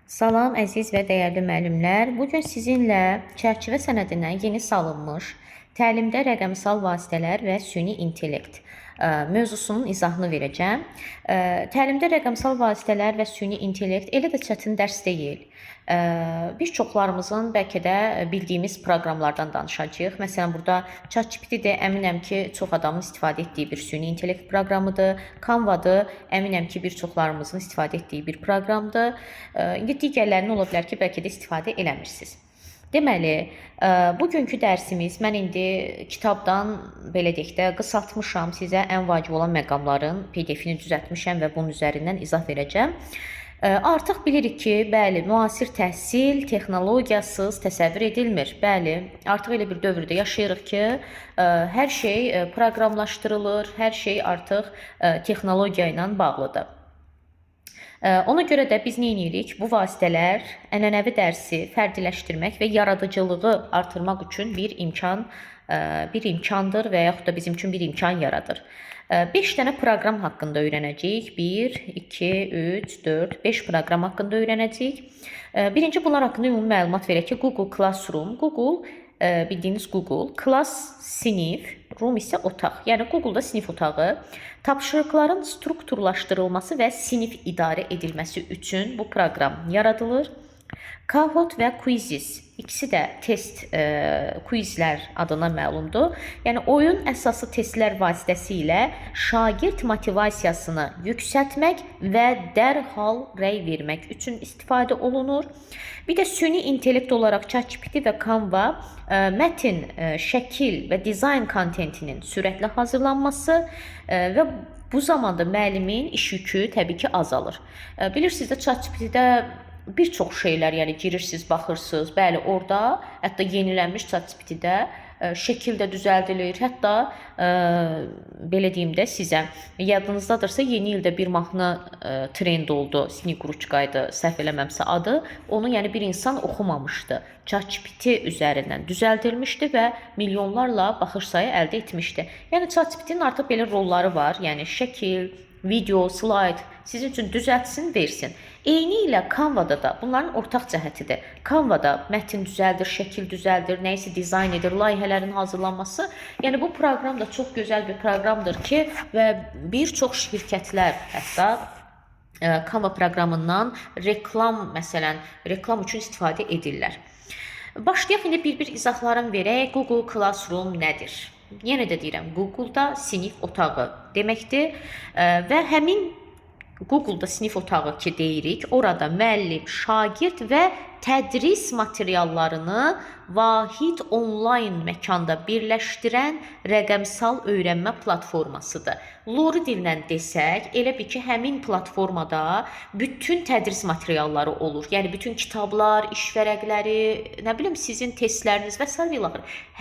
Salam əziz və dəyərli müəllimlər. Bu gün sizinlə çərçivə sənədinə yeni salınmış təlimdə rəqəmsal vasitələr və süni intellekt mövzusunun izahını verəcəm. Təlimdə rəqəmsal vasitələr və süni intellekt elə də çətin dərs deyil. Bir çoxlarımızın bəlkə də bildiyimiz proqramlardan danışacağıq. Məsələn, burada ChatGPT də əminəm ki, çox adamın istifadə etdiyi bir süni intellekt proqramıdır. Canva-dır, əminəm ki, bir çoxlarımızın istifadə etdiyi bir proqramdır. İndi digərlərini ola bilər ki, bəlkə də istifadə eləmirsiniz. Deməli, bugünkü dərsimiz, mən indi kitabdan belə deyək də qısaltmışam, sizə ən vacib olan məqamların PDF-ini düzəltmişəm və bunun üzərindən izah verəcəm. Artıq bilirik ki, bəli, müasir təhsil texnologiyasız təsəvvür edilmir. Bəli, artıq elə bir dövrdə yaşayırıq ki, hər şey proqramlaşdırılır, hər şey artıq texnologiya ilə bağlıdır. Ona görə də biz nə edirik? Bu vasitələr ənənəvi dərsi fərdiləşdirmək və yaradıcılığı artırmaq üçün bir imkandır və yaxud da bizim üçün bir imkan yaradır. 5 dənə proqram haqqında öyrənəcəyik. 1, 2, 3, 4, 5 proqram haqqında öyrənəcəyik. Birinci bunlar haqqında ümumi məlumat verək ki, Google Classroom, bildiğiniz Google, Class sinif, Room isə otaq. Yəni Google-da sinif otağı tapşırıqların strukturlaşdırılması və sinif idarə edilməsi üçün bu proqram yaradılır. Kahoot və Quizzes, ikisi də test quizlər adına məlumdur. Yəni oyun əsaslı testlər vasitəsilə şagird motivasiyasını yüksəltmək və dərhal rəy vermək üçün istifadə olunur. Bir də süni intellekt olaraq ChatGPT və Canva mətin, şəkil və dizayn kontentinin sürətlə hazırlanması və bu zamanda müəllimin iş yükü təbii ki azalır. Bilirsiniz də ChatGPT-də bir çox şeylər, yəni girirsiniz, baxırsınız. Bəli, orada hətta yenilənmiş ChatGPT-də şəkil də düzəldilir. Hətta belə deyim də sizə, yadınızdadırsa yeni ildə bir mahnı trend oldu. Sniguruçkaydı, səhv eləməmsə adı. Onu yəni bir insan oxumamışdı. ChatGPT üzərindən düzəldilmişdi və milyonlarla baxış sayı əldə etmişdi. Yəni ChatGPT-nin artıq belə rolları var. Yəni şəkil, video, slide sizin üçün düzəltsin, versin. Eyni ilə Canva-da da bunların ortaq cəhətidir. Canva-da mətin düzəldir, şəkil düzəldir, nəyisə dizayn edir, layihələrin hazırlanması. Yəni bu proqram da çox gözəl bir proqramdır ki, və bir çox şirkətlər hətta Canva proqramından məsələn, reklam üçün istifadə edirlər. Başlayaq indi bir-bir izahlarını verək. Google Classroom nədir? Yenə də deyirəm, Google-da sinif otağı deməkdir və həmin Google-da sinif otağı ki deyirik, orada müəllim, şagird və tədris materiallarını vahid onlayn məkanda birləşdirən rəqəmsal öyrənmə platformasıdır. Lori dillə desək, elə bir ki, həmin platformada bütün tədris materialları olur. Yəni, bütün kitablar, iş vərəqləri, nə bilim, sizin testləriniz və s.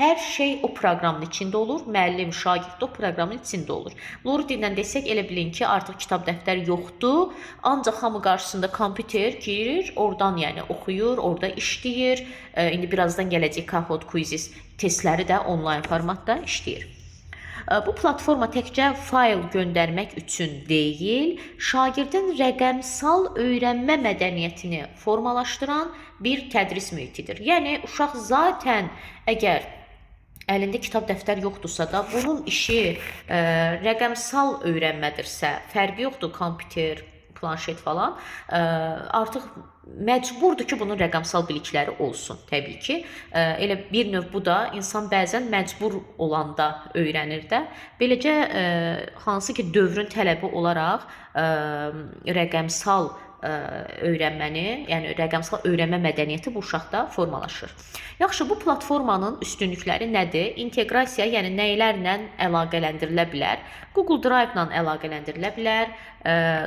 Hər şey o proqramın içində olur. Müəllim, şagird o proqramın içində olur. Lori dillə desək, elə bilin ki, artıq kitab dəftər yoxdur. Ancaq hamı qarşısında kompüter girir, oradan yəni oxuyur, orada işləyir. İndi birazdan gələcək Kahoot, Quizzes testləri də onlayn formatda işləyir. Bu platforma təkcə fayl göndərmək üçün deyil, şagirdin rəqəmsal öyrənmə mədəniyyətini formalaşdıran bir tədris mühitidir. Yəni, uşaq zaten əgər əlində kitab dəftər yoxdursa da, bunun işi rəqəmsal öyrənmədirsə, fərqi yoxdur, kompüter, planşet falan, artıq məcburdur ki, bunun rəqəmsal bilikləri olsun, təbii ki. Elə bir növ bu da insan bəzən məcbur olanda öyrənir də. Beləcə, hansı ki, dövrün tələbi olaraq rəqəmsal öyrənməni, yəni rəqəmsal öyrənmə mədəniyyəti bu uşaqda formalaşır. Yaxşı, bu platformanın üstünlükləri nədir? İnteqrasiya, yəni nəylərlə əlaqələndirilə bilər? Google Drive-la əlaqələndirilə bilər,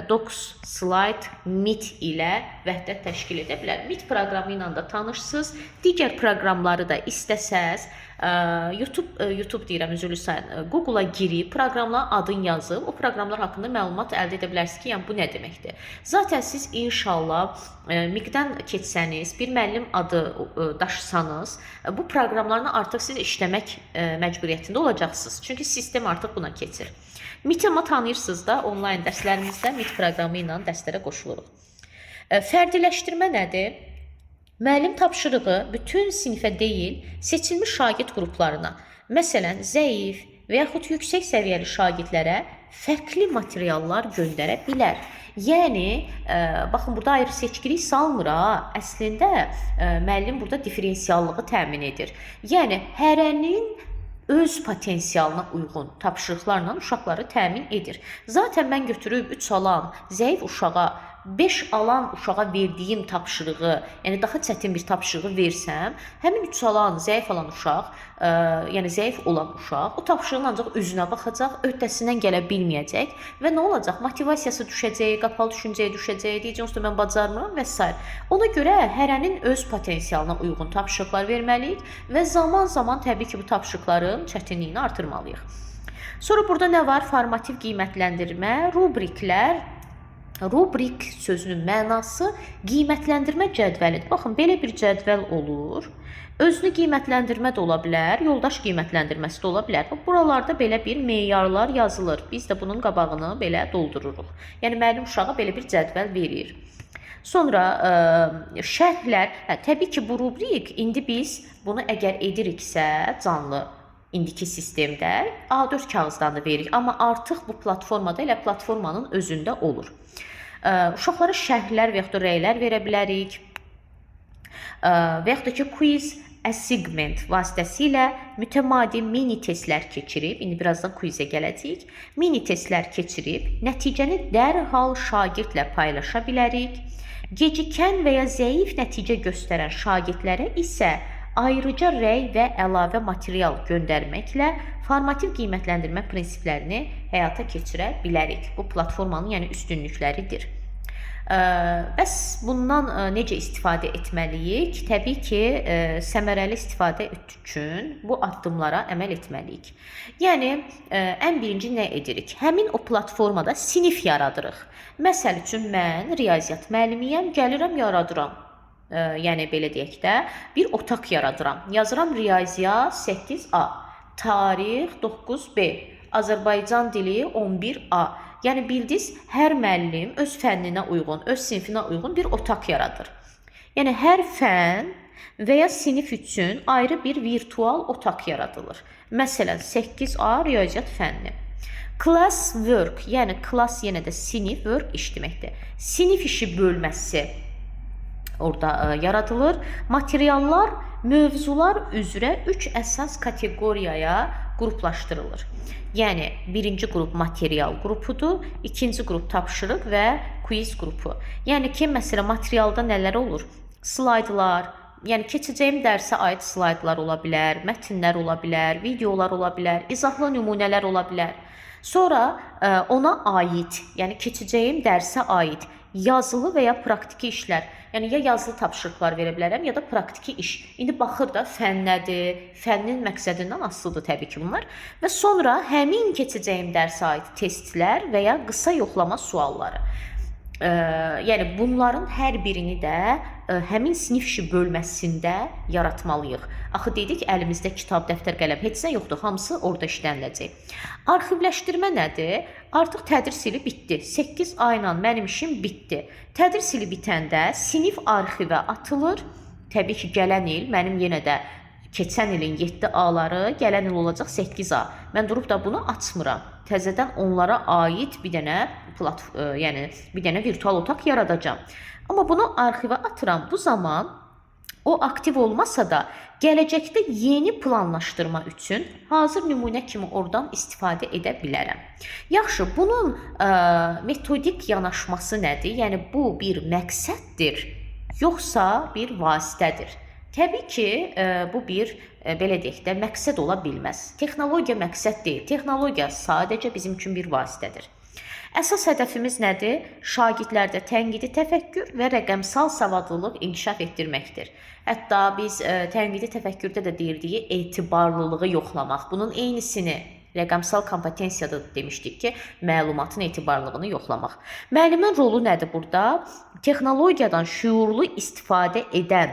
Docs, Slide, Meet ilə vəhdət təşkil edə bilər. Meet proqramı ilə də tanışsınız. Digər proqramları da istəsəz, YouTube deyirəm, üzrlü sayın, Google-a girib, proqramların adını yazıb, o proqramlar haqqında məlumat əldə edə bilərsiniz ki, yəni bu nə deməkdir? Zaten siz inşallah MIQ-dən keçsəniz, bir müəllim adı daşısanız, bu proqramlarla artıq siz işləmək məcburiyyətində olacaqsınız. Çünki sistem artıq buna keçir. Meet-i tanıyırsınız da, onlayn dərslərimizdə Meet proqramı ilə dərslərə qoşuluruq. Fərdiləşdirmə nədir? Müəllim tapşırığı bütün sinifə deyil, seçilmiş şagird qruplarına, məsələn, zəif və yaxud yüksək səviyyəli şagirdlərə fərqli materiallar göndərə bilər. Yəni, baxın, burada ayrı seçkilik salmır ha. Əslində, müəllim burada diferensiallığı təmin edir. Yəni, hərənin öz potensialına uyğun tapşırıqlarla uşaqları təmin edir. Zaten mən götürüb 3 alan zəif uşağa 5 alan uşağa verdiyim tapşırığı, yəni daha çətin bir tapşırığı versəm, həmin 3 alan, zəif alan uşaq, yəni zəif olan uşaq o tapşırığın ancaq özünə baxacaq, öhdəsindən gələ bilməyəcək və nə olacaq? Motivasiyası düşəcək, qapalı düşüncəyə düşəcək, deyəcək, mən bacarmıram və s. Ona görə hərənin öz potensialına uyğun tapşırıqlar verməliyik və zaman-zaman təbii ki, bu tapşırıqların çətinliyini artırmalıyıq. Sonra burada nə var? Formativ qiymətləndirmə, rubriklər. Rubrik sözünün mənası qiymətləndirmə cədvəlidir. Baxın, belə bir cədvəl olur. Özünü qiymətləndirmə də ola bilər, yoldaş qiymətləndirməsi də ola bilər. Buralarda belə bir meyarlar yazılır. Biz də bunun qabağını belə doldururuq. Yəni, müəllim uşağa belə bir cədvəl verir. Sonra şərhlər. Təbii ki, bu rubrik, indi biz bunu əgər ediriksə, canlı, indiki sistemdə A4 kağızdan da veririk. Amma artıq bu platformada elə platformanın özündə olur. Uşaqlara şərhlər və yaxud da rəylər verə bilərik. Və yaxud da ki, quiz assignment vasitəsilə mütəmadi mini testlər keçirib, indi birazdan quizə gələcəyik, mini testlər keçirib, nəticəni dərhal şagirdlə paylaşa bilərik. Gecikən və ya zəif nəticə göstərən şagirdlərə isə ayrıca rəy və əlavə material göndərməklə formativ qiymətləndirmə prinsiplərini həyata keçirə bilərik. Bu platformanın yəni üstünlükləridir. Bəs bundan necə istifadə etməliyik? Təbii ki, səmərəli istifadə üçün bu addımlara əməl etməliyik. Yəni, ən birinci nə edirik? Həmin o platformada sinif yaradırıq. Məsəl üçün, mən riyaziyyat müəllimiyəm, gəlirəm, yaradıram. Yəni, belə deyək də, bir otaq yaradıram. Yazıram riyaziyyat 8A, tarix 9B, Azərbaycan dili 11A. Yəni, bildiniz, hər müəllim öz fənninə uyğun, öz sinfinə uyğun bir otaq yaradır. Yəni, hər fən və ya sinif üçün ayrı bir virtual otaq yaradılır. Məsələn, 8A riyaziyyat fənni. Class work, yəni class yenə də sinif, work iş deməkdir. Sinif işi bölməsi orada yaradılır. Materiallar, mövzular üzrə 3 əsas kateqoriyaya qruplaşdırılır. Yəni, birinci qrup material qrupudur, ikinci qrup tapşırıq və quiz qrupu. Yəni ki, məsələn, materialda nələr olur? Slaydlar, yəni keçəcəyim dərsə aid slaydlar ola bilər, mətnlər ola bilər, videolar ola bilər, izahlı nümunələr ola bilər. Sonra ona aid, yəni keçəcəyim dərsə aid yazılı və ya praktiki işlər, yəni ya yazılı tapşırıqlar verə bilərəm, ya da praktiki iş. İndi baxır da fən nədir, fənnin məqsədindən asılıdır təbii ki bunlar. Və sonra həmin keçəcəyim dərsə aid testlər və ya qısa yoxlama sualları. Yəni bunların hər birini də həmin sinif işi bölməsində yaratmalıyıq. Axı dedik, əlimizdə kitab, dəftər, qələm heç nə yoxdur, hamısı orada işləniləcək. Arxivləşdirmə nədir? Artıq tədris ili bitdi. 8 ayla mənim işim bitdi. Tədris ili bitəndə sinif arxivə atılır. Təbii ki, gələn il mənim yenə də keçən ilin 7A-ları, gələn il olacaq 8A. Mən durub da bunu açmıram. Təzədən onlara aid bir dənə virtual otaq yaradacağam. Amma bunu arxivə atıram. Bu zaman o aktiv olmasa da gələcəkdə yeni planlaşdırma üçün hazır nümunə kimi oradan istifadə edə bilərəm. Yaxşı, bunun metodik yanaşması nədir? Yəni bu bir məqsəddir, yoxsa bir vasitədir? Təbii ki, bu bir, belə deyək də, məqsəd ola bilməz. Texnologiya məqsəd deyil. Texnologiya sadəcə bizim üçün bir vasitədir. Əsas hədəfimiz nədir? Şagirdlərdə tənqidi təfəkkür və rəqəmsal savadlılıq inkişaf etdirməkdir. Hətta biz tənqidi təfəkkürdə də deyildiyi etibarlılığı yoxlamaq. Bunun eynisini rəqəmsal kompetensiyada demişdik ki, məlumatın etibarlılığını yoxlamaq. Müəllimin rolu nədir burada? Texnologiyadan şüurlu istifadə edən,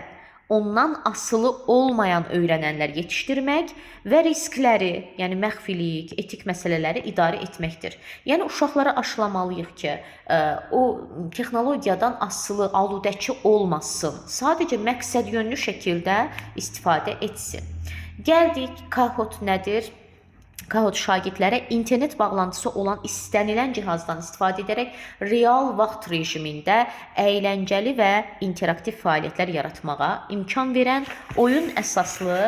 ondan asılı olmayan öyrənənlər yetişdirmək və riskləri, yəni məxfilik, etik məsələləri idarə etməkdir. Yəni uşaqlara aşılamalıyıq ki, o texnologiyadan asılı, aludəçi olmasın. Sadəcə məqsədyönlü şəkildə istifadə etsin. Gəldik, Kahoot nədir? Kahoot şagirdlərə internet bağlantısı olan istənilən cihazdan istifadə edərək real vaxt rejimində əyləncəli və interaktiv fəaliyyətlər yaratmağa imkan verən oyun əsaslı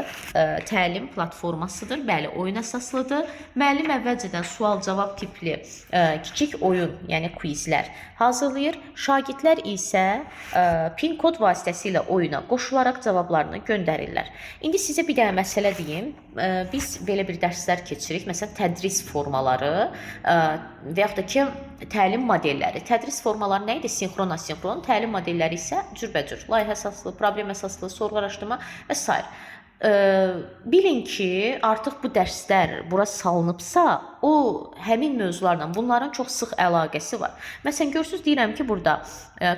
təlim platformasıdır. Bəli, oyun əsaslıdır. Müəllim əvvəlcədən sual-cavab tipli kiçik oyun, yəni quizlər hazırlayır. Şagirdlər isə pin kod vasitəsilə oyuna qoşularaq cavablarını göndərirlər. İndi sizə bir dənə məsələ deyim. Biz belə bir dərslər keçirik. Məsələn, tədris formaları və yaxud da ki, təlim modelləri. Tədris formaları nə idi? Sinxron, asinxron. Təlim modelləri isə cürbəcür. Layihə əsaslı, problem əsaslı, sorğu araşdırma və s. Bilin ki, artıq bu dərslər bura salınıbsa, o həmin mövzularla bunların çox sıx əlaqəsi var. Məsələn, görürsünüz, deyirəm ki, burada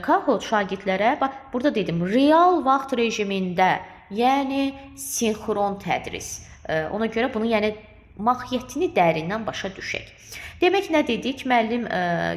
Kahoot şagirdlərə, bax, burada dedim, real vaxt rejimində, yəni sinxron tədris. Ona görə bunu, yəni mahiyyətini dərindən başa düşək. Demək, nə dedik? Müəllim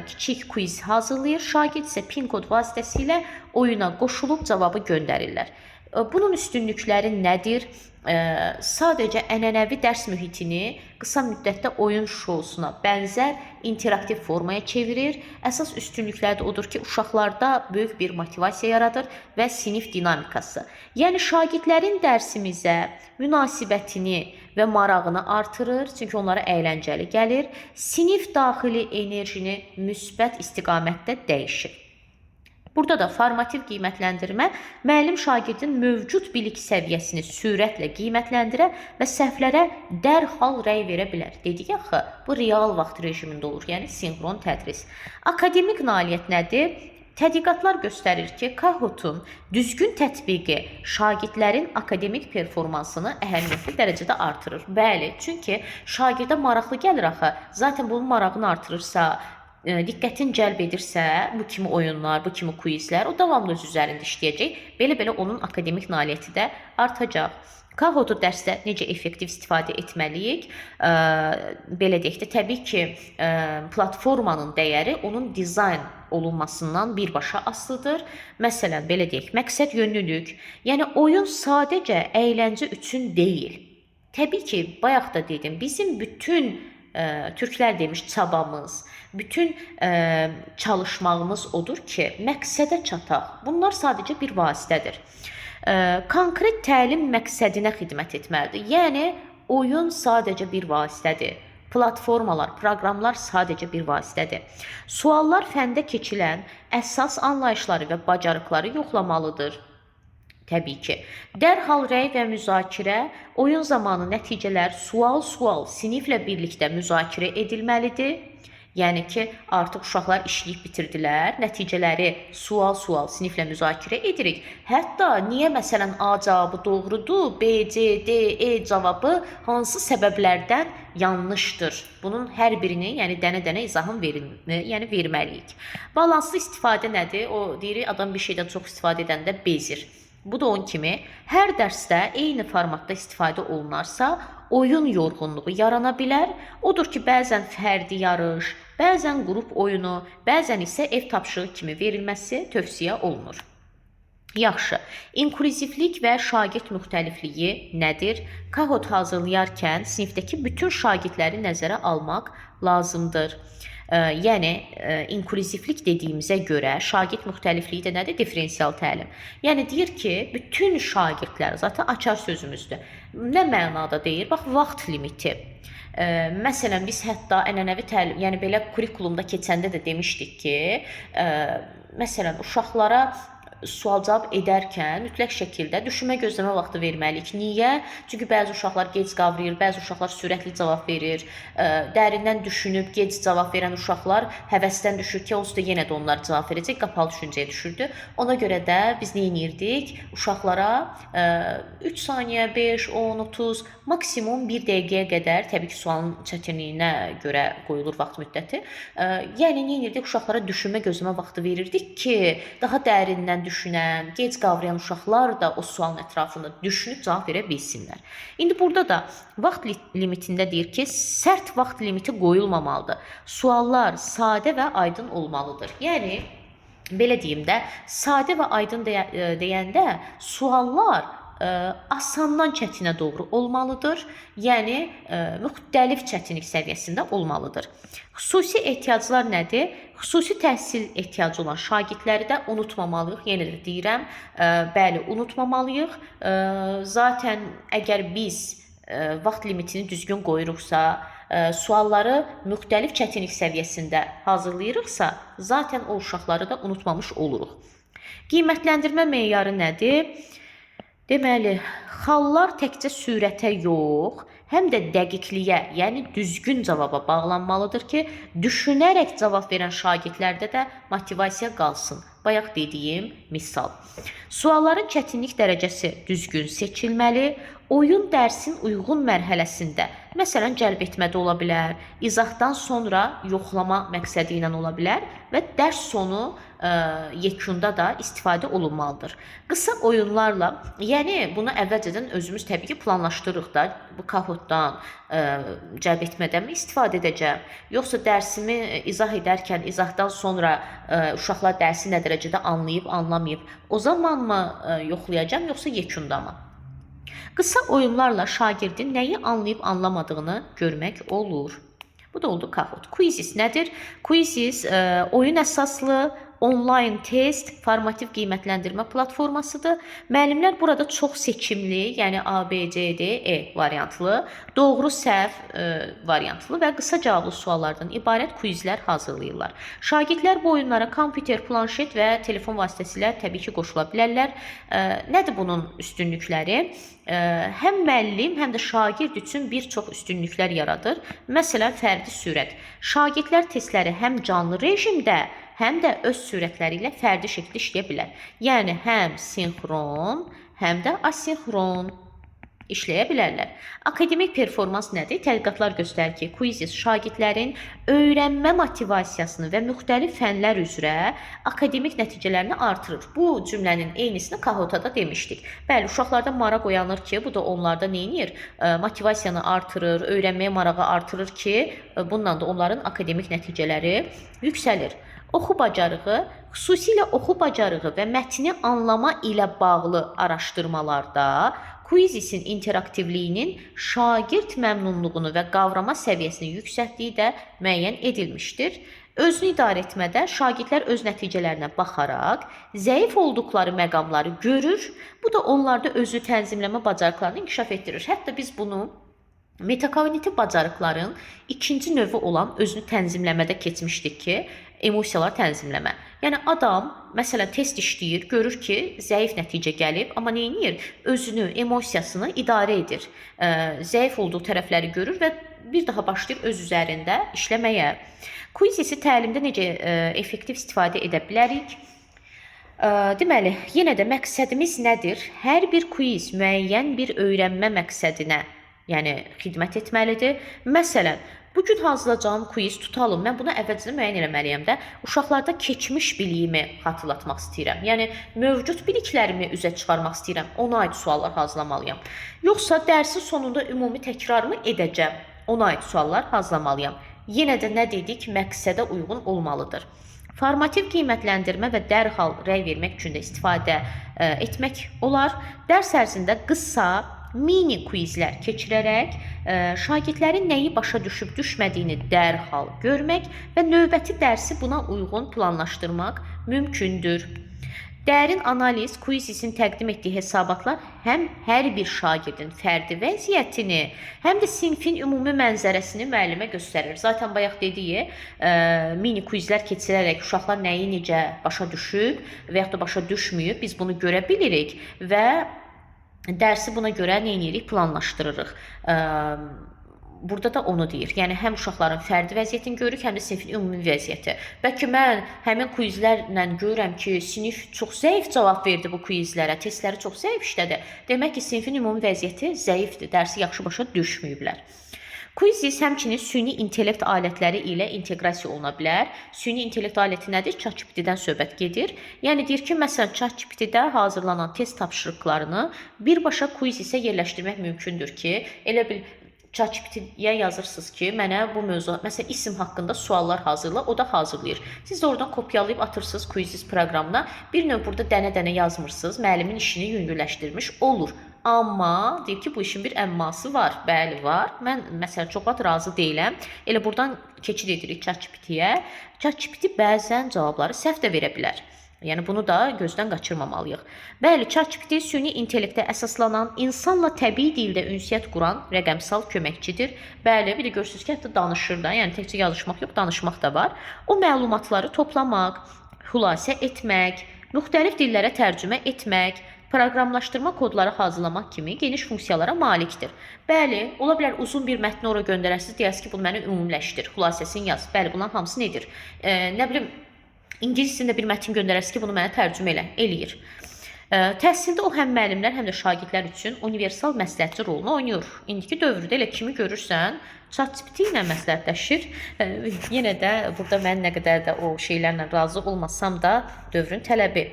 kiçik quiz hazırlayır, şagird isə pin kod vasitəsilə oyuna qoşulub cavabı göndərirlər. Bunun üstünlükləri nədir? Sadəcə ənənəvi dərs mühitini qısa müddətdə oyun şousuna bənzər interaktiv formaya çevirir. Əsas üstünlükləri də odur ki, uşaqlarda böyük bir motivasiya yaradır və sinif dinamikası. Yəni şagirdlərin dərsimizə münasibətini və marağını artırır, çünki onlara əyləncəli gəlir. Sinif daxili enerjini müsbət istiqamətdə dəyişir. Burada da formativ qiymətləndirmə müəllim şagirdin mövcud bilik səviyyəsini sürətlə qiymətləndirə və səhvlərə dərhal rəy verə bilər. Dedik axı, bu real vaxt rejimində olur, yəni sinxron tədris. Akademik nailiyyət nədir? Tədqiqatlar göstərir ki, Kahoot'un düzgün tətbiqi şagirdlərin akademik performansını əhəmiyyətli dərəcədə artırır. Bəli, çünki şagirdə maraqlı gəlir axı. Zaten bunun marağını artırırsa, diqqətini cəlb edirsə, bu kimi oyunlar, bu kimi quizlər, o davamlı öz üzərində işləyəcək. Belə-belə onun akademik nailiyyəti də artacaq. Kahoot'u dərsdə necə effektiv istifadə etməliyik? Belə deyək də, təbii ki, platformanın dəyəri onun dizayn olunmasından birbaşa asılıdır. Məsələn, belə deyək, məqsəd yönlülük, yəni oyun sadəcə əyləncə üçün deyil. Təbii ki, bayaq da dedim, bizim bütün türklər demiş çabamız, bütün çalışmağımız odur ki, məqsədə çataq. Bunlar sadəcə bir vasitədir. Konkret təlim məqsədinə xidmət etməlidir. Yəni, oyun sadəcə bir vasitədir. Platformalar, proqramlar sadəcə bir vasitədir. Suallar fəndə keçilən əsas anlayışları və bacarıqları yoxlamalıdır. Təbii ki, dərhal rəy və müzakirə, oyun zamanı nəticələr sual-sual siniflə birlikdə müzakirə edilməlidir. Yəni ki, artıq uşaqlar işləyib bitirdilər, nəticələri sual-sual siniflə müzakirə edirik. Hətta niyə məsələn A cavabı doğrudur, B, C, D, E cavabı hansı səbəblərdən yanlışdır? Bunun hər birini, yəni dənə-dənə izahını verməliyik. Balanslı istifadə nədir? O deyirik, adam bir şeydən çox istifadə edəndə bezir. Bu da onun kimi, hər dərsdə eyni formatda istifadə olunarsa, oyun yorğunluğu yarana bilər. Odur ki, bəzən fərdi yarış, bəzən qrup oyunu, bəzən isə ev tapşırığı kimi verilməsi tövsiyə olunur. Yaxşı, inklüzivlik və şagird müxtəlifliyi nədir? Kahoot hazırlayarkən sinifdəki bütün şagirdləri nəzərə almaq lazımdır. Yəni, inklüzivlik dediyimizə görə şagird müxtəlifliyi də nədir? Diferensial təlim. Yəni, deyir ki, bütün şagirdlər, zaten açar sözümüzdür. Nə mənada deyir? Bax, vaxt limiti. Məsələn, biz hətta ənənəvi təlim, yəni belə kurikulumda keçəndə də demişdik ki, məsələn, uşaqlara sual-cavab edərkən mütləq şəkildə düşünmə gözləmə vaxtı verməliyik. Niyə? Çünki bəzi uşaqlar gec qavrayır, bəzi uşaqlar sürətli cavab verir. Dərindən düşünüb gec cavab verən uşaqlar həvəsdən düşür ki, onsuz da yenə də onlar cavab verəcək, qapalı düşüncəyə düşürdü. Ona görə də biz nə edirdik? Uşaqlara 3 saniyə, 5, 10, 30, maksimum 1 dəqiqəyə qədər, təbii ki, sualın çətinliyinə görə qoyulur vaxt müddəti. Yəni, nə edirdik? Uşaqlara düşünmə gözləmə vaxtı verirdik ki, daha dərindən düşünən, gec qavrayan uşaqlar da o sualın ətrafında düşünüb cavab verə bilsinlər. İndi burada da vaxt limitində deyir ki, sərt vaxt limiti qoyulmamalıdır. Suallar sadə və aydın olmalıdır. Yəni belə deyim də, sadə və aydın deyəndə suallar asandan çətinə doğru olmalıdır. Yəni müxtəlif çətinlik səviyyəsində olmalıdır. Xüsusi ehtiyaclar nədir? Xüsusi təhsil ehtiyacı olan şagirdləri də unutmamalıyıq. Yenə də deyirəm, bəli, unutmamalıyıq. Zaten əgər biz vaxt limitini düzgün qoyuruqsa, sualları müxtəlif çətinlik səviyyəsində hazırlayırıqsa, zaten o uşaqları da unutmamış oluruq. Qiymətləndirmə meyarı nədir? Deməli, xallar təkcə sürətə yox, həm də dəqiqliyə, yəni düzgün cavaba bağlanmalıdır ki, düşünərək cavab verən şagirdlərdə də motivasiya qalsın. Bayaq dediyim misal. Sualların çətinlik dərəcəsi düzgün seçilməli, oyun dərsin uyğun mərhələsində, məsələn, cəlb etmədə ola bilər, izahdan sonra yoxlama məqsədi ilə ola bilər və dərs sonu yekunda da istifadə olunmalıdır. Qısa oyunlarla, yəni bunu əvvəlcədən özümüz təbii ki planlaşdırırıq da, bu Kahootdan cəlb etmədənmi istifadə edəcəm, yoxsa dərsimi izah edərkən izahdan sonra uşaqlar dərsi nə dərəcədə anlayıb, anlamayıb, o zamanmı yoxlayacağam, yoxsa yekunda mı? Qısa oyunlarla şagirdin nəyi anlayıb anlamadığını görmək olur. Bu da oldu Kahoot. Quizzes nədir? Quizzes oyun əsaslı onlayn test, formativ qiymətləndirmə platformasıdır. Müəllimlər burada çox seçimli, yəni A, B, C, D, E variantlı, doğru, səhv variantlı və qısa cavablı suallardan ibarət quizlər hazırlayırlar. Şagirdlər bu oyunlara kompüter, planşet və telefon vasitəsilə təbii ki qoşula bilərlər. Nədir bunun üstünlükləri? Həm müəllim, həm də şagird üçün bir çox üstünlüklər yaradır. Məsələn, fərdi sürət. Şagirdlər testləri həm canlı rejimdə, həm də öz sürətləri ilə fərdi şəkildə işləyə bilər. Yəni, həm sinxron, həm də asinxron işləyə bilərlər. Akademik performans nədir? Tədqiqatlar göstərir ki, quizzes şagirdlərin öyrənmə motivasiyasını və müxtəlif fənlər üzrə akademik nəticələrini artırır. Bu cümlənin eynisini Kahootda da demişdik. Bəli, uşaqlarda maraq oyanır ki, bu da onlarda neynir? Motivasiyanı artırır, öyrənməyə marağı artırır ki, bununla da onların akademik nəticələri yüksəlir. Oxu bacarığı, xüsusilə oxu bacarığı və mətni anlama ilə bağlı araşdırmalarda quizin interaktivliyinin şagird məmnunluğunu və qavrama səviyyəsini yüksəltdiyi də müəyyən edilmişdir. Özünü idarə etmədə şagirdlər öz nəticələrinə baxaraq zəif olduqları məqamları görür, bu da onlarda özü tənzimləmə bacarıqlarını inkişaf etdirir. Hətta biz bunu metakognitiv bacarıqların ikinci növü olan özünü tənzimləmədə keçmişdik ki, emosiyalar tənzimləmə. Yəni adam, məsələn, test işləyir, görür ki, zəif nəticə gəlib, amma neynir? Özünü, emosiyasını idarə edir. Zəif olduğu tərəfləri görür və bir daha başlayır öz üzərində işləməyə. Quizisi təlimdə necə effektiv istifadə edə bilərik? Deməli, yenə də məqsədimiz nədir? Hər bir quiz müəyyən bir öyrənmə məqsədinə, yəni xidmət etməlidir. Məsələn, bugün hazırlayacağım quiz tutalım. Mən bunu əvvəlcədən müəyyən eləməliyəm də. Uşaqlarda keçmiş biliyimi xatırlatmaq istəyirəm. Yəni, mövcud biliklərimi üzə çıxarmaq istəyirəm. Ona aid suallar hazırlamalıyam. Yoxsa dərsin sonunda ümumi təkrarımı edəcəm. Ona aid suallar hazırlamalıyam. Yenə də nə dedik? Məqsədə uyğun olmalıdır. Formativ qiymətləndirmə və dərhal rəy vermək üçün də istifadə etmək olar. Dərs ərzində qısa, mini quizlər keçirərək şagirdlərin nəyi başa düşüb düşmədiyini dərhal görmək və növbəti dərsi buna uyğun planlaşdırmaq mümkündür. Dərin analiz quizisin təqdim etdiyi hesabatlar həm hər bir şagirdin fərdi vəziyyətini, həm də sinfin ümumi mənzərəsini müəllimə göstərir. Zaten bayaq dediyi mini quizlər keçirərək uşaqlar nəyi necə başa düşüb və yaxud da başa düşməyib, biz bunu görə bilirik və dərsi buna görə nə edirik? Planlaşdırırıq. Burada da onu deyir. Yəni, həm uşaqların fərdi vəziyyətini görürük, həm də sinifin ümumi vəziyyəti. Bəlkə mən həmin quizlərlə görürəm ki, sinif çox zəif cavab verdi bu quizlərə, testləri çox zəif işlədi. Demək ki, sinifin ümumi vəziyyəti zəifdir, dərsi yaxşı başa düşməyiblər. Quizzes həmçinin süni intellekt alətləri ilə inteqrasiya oluna bilər. Süni intellekt aləti nədir? ChatGPT-dən söhbət gedir. Yəni deyir ki, məsələn, ChatGPT-də hazırlanan test tapşırıqlarını birbaşa Quizzes-ə yerləşdirmək mümkündür ki, elə bil ChatGPT-yə yazırsınız ki, mənə bu mövzu, məsələn, isim haqqında suallar hazırla, o da hazırlayır. Siz də oradan kopyalayıb atırsınız Quizzes proqramına. Bir növ burada dənə-dənə yazmırsınız, müəllimin işini yüngülləşdirmiş olur. Amma deyir ki, bu işin bir əmması var. Bəli, var. Mən məsələn çox vaxt razı deyiləm. Elə buradan keçid edirik ChatGPT-yə. ChatGPT bəzən cavabları səhv də verə bilər. Yəni bunu da gözdən qaçırmamalıyıq. Bəli, ChatGPT süni intellektə əsaslanan, insanla təbii dildə ünsiyyət quran rəqəmsal köməkçidir. Bəli, bir də görürsünüz ki, hətta danışır da, yəni təkcə yazışmaq yox, danışmaq da var. O məlumatları toplamaq, xülasə etmək, müxtəlif dillərə tərcümə etmək, proqramlaşdırma kodları hazırlamaq kimi geniş funksiyalara malikdir. Bəli, ola bilər uzun bir mətni ora göndərəsiniz, deyəsiniz ki, bunu mənə ümumiləşdir, xülasəsini yaz. Bəli, bunların hamısı nedir? Nə bilim, İngilis dilində bir mətin göndərəsiniz ki, bunu mənə tərcümə eləyir. Təhsildə o həm müəllimlər, həm də şagirdlər üçün universal məsləhətçi rolunu oynayır. İndiki dövrdə elə kimi görürsən, ChatGPT ilə məsləhətləşir. Yenə də burada mən nə qədər də o şeylərlə razı olmasam da dövrün tələbi.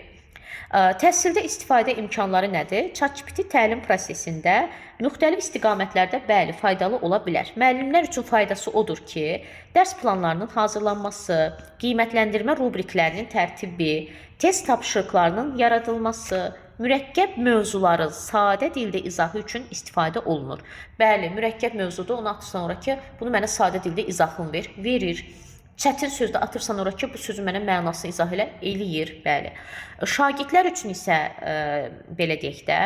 Təhsildə istifadə imkanları nədir? ChatGPT təlim prosesində müxtəlif istiqamətlərdə bəli, faydalı ola bilər. Müəllimlər üçün faydası odur ki, dərs planlarının hazırlanması, qiymətləndirmə rubriklərinin tərtibi, test tapşırıqlarının yaradılması, mürəkkəb mövzuların sadə dildə izahı üçün istifadə olunur. Bəli, mürəkkəb mövzuda onu atırsan ora ki, bunu mənə sadə dildə izahını verir. Çətin sözdə atırsan ora ki, bu sözün mənə mənasını izah eləyir. Bəli. Şagirdlər üçün isə belə deyək də,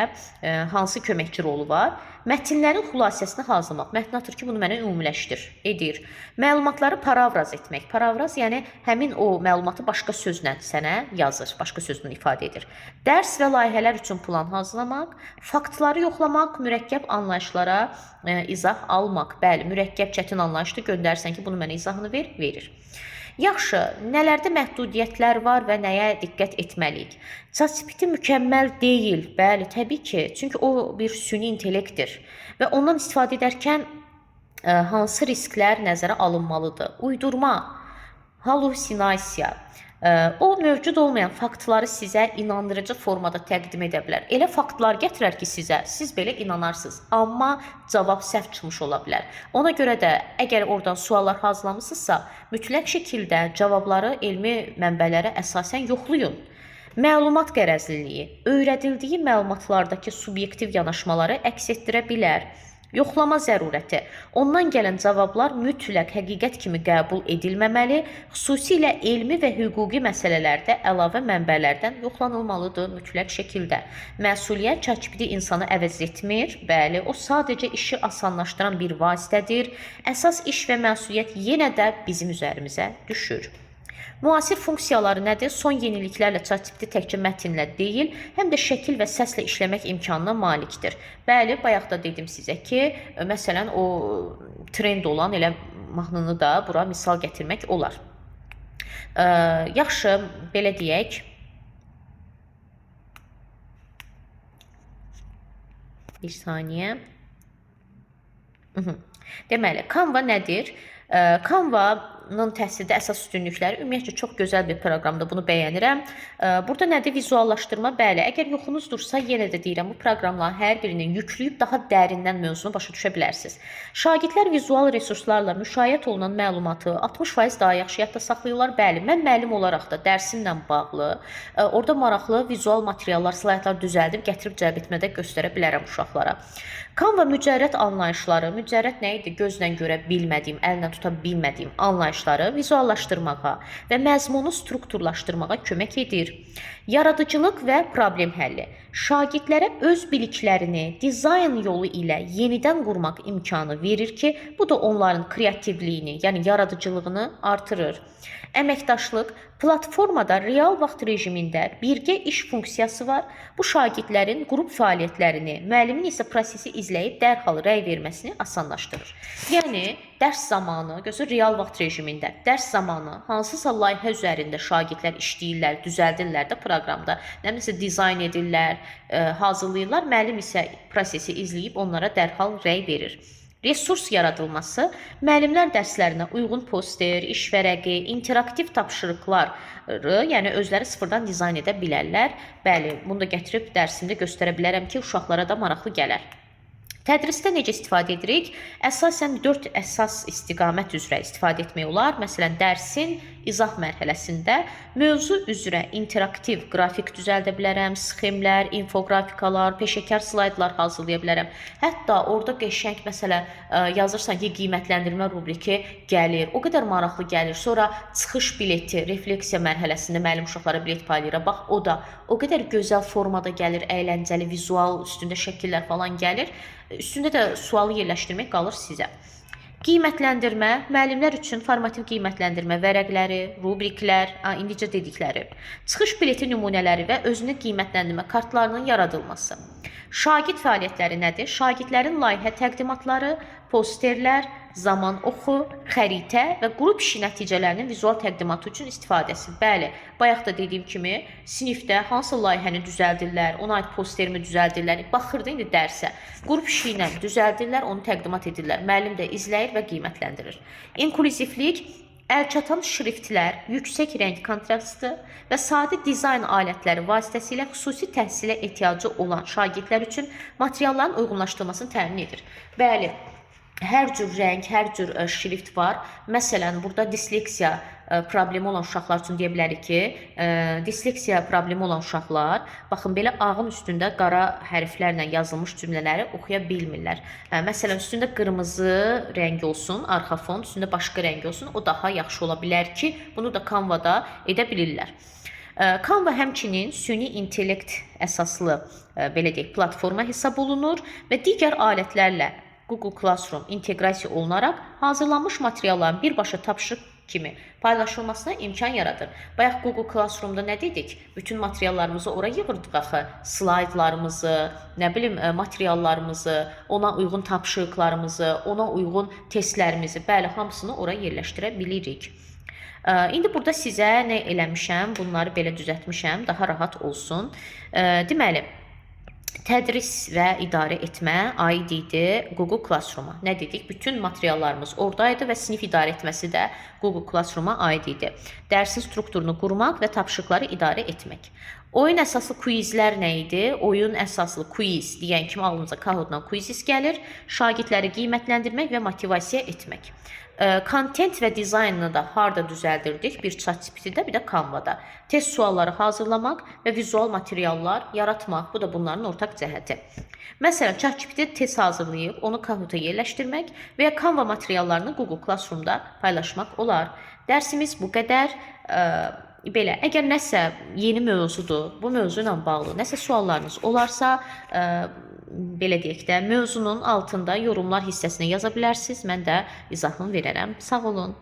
hansı köməkçi rolu var? Mətnlərin xülasəsini hazırlamaq. Mətn atır ki, bunu mənə ümumiləşdir, edir. Məlumatları paravraz etmək. Paravraz, yəni həmin o məlumatı başqa sözlə sənə yazır, başqa sözlə ifadə edir. Dərs və layihələr üçün plan hazırlamaq, faktları yoxlamaq, mürəkkəb anlayışlara izah almaq. Bəli, mürəkkəb çətin anlayışda göndərsən ki, bunu mənə izahını verir. Yaxşı, nələrdə məhdudiyyətlər var və nəyə diqqət etməliyik? ChatGPT mükəmməl deyil, bəli, təbii ki, çünki o bir süni intellektdir və ondan istifadə edərkən hansı risklər nəzərə alınmalıdır? Uydurma, hallusinasiya, o mövcud olmayan faktları sizə inandırıcı formada təqdim edə bilər. Elə faktlar gətirər ki sizə, siz belə inanarsınız, amma cavab səhv çıxmış ola bilər. Ona görə də əgər oradan suallar hazırlamısınızsa, mütləq şəkildə cavabları elmi mənbələrə əsasən yoxlayın. Məlumat qərəzliliyi, öyrədildiyi məlumatlardakı subyektiv yanaşmaları əks etdirə bilər. Yoxlama zərurəti. Ondan gələn cavablar mütləq həqiqət kimi qəbul edilməməli, xüsusilə elmi və hüquqi məsələlərdə əlavə mənbələrdən yoxlanılmalıdır mütləq şəkildə. Məsuliyyət ChatGPT insanı əvəz etmir. Bəli, o sadəcə işi asanlaşdıran bir vasitədir. Əsas iş və məsuliyyət yenə də bizim üzərimizə düşür. Müasir funksiyaları nədir? Son yeniliklərlə ChatGPT təkcə mətnlə deyil, həm də şəkil və səslə işləmək imkanına malikdir. Bəli, bayaq da dedim sizə ki, məsələn, o trend olan elə mahnını da bura misal gətirmək olar. Yaxşı, belə deyək. Bir saniyə. Deməli, Canva nədir? Canva-nın təhsildə əsas üstünlükləri ümumiyyətcə çox gözəl bir proqramdır, bunu bəyənirəm. Burada nədir? Vizuallaşdırma, bəli. Əgər yoxunuzdursa, yenə də deyirəm, bu proqramların hər birinin yükləyib daha dərindən mövzunu başa düşə bilərsiniz. Şagirdlər vizual resurslarla müşayiət olunan məlumatı 60% daha yaxşı yadda saxlayırlar. Bəli, mən müəllim olaraq da dərsimlə bağlı, orada maraqlı vizual materiallar, slaytlar düzəldib, gətirib cəlb etmədə göstərə bilərəm uşaqlara. Canva mücərrət anlayışları, mücərrət nə idi? Gözlə görə bilmədiyim, əllə tuta bilmədiyim anlayışları vizuallaşdırmağa və məzmunu strukturlaşdırmağa kömək edir. Yaradıcılıq və problem həlli. Şagirdlərə öz biliklərini dizayn yolu ilə yenidən qurmaq imkanı verir ki, bu da onların kreativliyini, yəni yaradıcılığını artırır. Əməkdaşlıq, platformada real vaxt rejimində birgə iş funksiyası var. Bu şagirdlərin qrup fəaliyyətlərini, müəllimin isə prosesi izləyib dərhal rəy verməsini asanlaşdırır. Yəni, dərs zamanı, gözü real vaxt rejimində, dərs zamanı hansısa layihə üzərində şagirdlər işləyirlər, düzəldirlər də proqramda, nəsə dizayn edirlər, hazırlayırlar, müəllim isə prosesi izləyib onlara dərhal rəy verir. Resurs yaradılması, müəllimlər dərslərinə uyğun poster, iş vərəqi, interaktiv tapşırıqları, yəni özləri sıfırdan dizayn edə bilərlər. Bəli, bunu da gətirib dərsimdə göstərə bilərəm ki, uşaqlara da maraqlı gələr. Tədrisdə necə istifadə edirik? Əsasən 4 əsas istiqamət üzrə istifadə etmək olar. Məsələn, dərsin izah mərhələsində mövzu üzrə interaktiv qrafik düzəldə bilərəm, sxemlər, infografikalar, peşəkar slaydlar hazırlaya bilərəm. Hətta orada qəşəng məsələn yazırsan ki, qiymətləndirmə rubriki gəlir. O qədər maraqlı gəlir. Sonra çıxış bileti, refleksiya mərhələsində müəllim uşaqlara bilet paylayır. Bax, o da o qədər gözəl formada gəlir, əyləncəli, vizual, üstündə şəkillər falan gəlir. Üstündə də sualı yerləşdirmək qalır sizə. Qiymətləndirmə, müəllimlər üçün formativ qiymətləndirmə vərəqləri, rubriklər, indicə dedikləri, çıxış bileti nümunələri və özünü qiymətləndirmə kartlarının yaradılması. Şagird fəaliyyətləri nədir? Şagirdlərin layihə təqdimatları, posterlər, zaman oxu, xəritə və qrup işi nəticələrinin vizual təqdimatı üçün istifadəsi. Bəli, bayaq da dediyim kimi, sinifdə hansı layihəni düzəldirlər, ona aid posterimi düzəldirlər, baxırdı indi dərsə. Qrup işi ilə düzəldirlər, onu təqdimat edirlər. Müəllim də izləyir və qiymətləndirir. İnklüzivlik, əlçatan şriftlər, yüksək rəng kontrastı və sadə dizayn alətləri vasitəsilə xüsusi təhsilə ehtiyacı olan şagirdlər üçün materialların uyğunlaşdırılmasını təmin edir. Bəli, hər cür rəng, hər cür şrift var. Məsələn, burada disleksiya problemi olan uşaqlar üçün deyə bilərik ki, disleksiya problemi olan uşaqlar, baxın, belə ağın üstündə qara hərflərlə yazılmış cümlələri oxuya bilmirlər. Məsələn, üstündə qırmızı rəng olsun, arxa fon, üstündə başqa rəng olsun, o daha yaxşı ola bilər ki, bunu da Canva-da edə bilirlər. Canva həmçinin süni intellekt əsaslı, belə deyək, platforma hesab olunur və digər alətlərlə Google Classroom inteqrasiya olunaraq hazırlanmış materialların birbaşa tapşırıq kimi paylaşılmasına imkan yaradır. Bayaq Google Classroom'da nə dedik? Bütün materiallarımızı ora yığırdıq axı. Slaydlarımızı, nə bilim, materiallarımızı, ona uyğun tapşırıqlarımızı, ona uyğun testlərimizi, bəli, hamısını ora yerləşdirə bilirik. İndi burada sizə nə eləmişəm, bunları belə düzəltmişəm, daha rahat olsun. Deməli, tədris və idarə etmə aid idi Google Classroom-a. Nə dedik? Bütün materiallarımız oradaydı və sinif idarə etməsi də Google Classroom-a aid idi. Dərsin strukturunu qurmaq və tapşırıqları idarə etmək. Oyun əsaslı quizlər nə idi? Oyun əsaslı quiz deyən kimi ağlımıza Kahoot-dan quiz gəlir. Şagirdləri qiymətləndirmək və motivasiya etmək. Content və dizaynını da harda düzəldirdik? Bir ChatGPT-də, bir də Canva-da. Test sualları hazırlamaq və vizual materiallar yaratmaq. Bu da bunların ortaq cəhəti. Məsələn, ChatGPT test hazırlayıb, onu Kahoot-a yerləşdirmək və ya Canva materiallarını Google Classroom-da paylaşmaq olar. Dərsimiz bu qədər. Belə, əgər nəsə yeni mövzudur, bu mövzu ilə bağlı nəsə suallarınız olarsa, belə deyək də, mövzunun altında yorumlar hissəsinə yaza bilərsiniz. Mən də izahını verərəm. Sağ olun.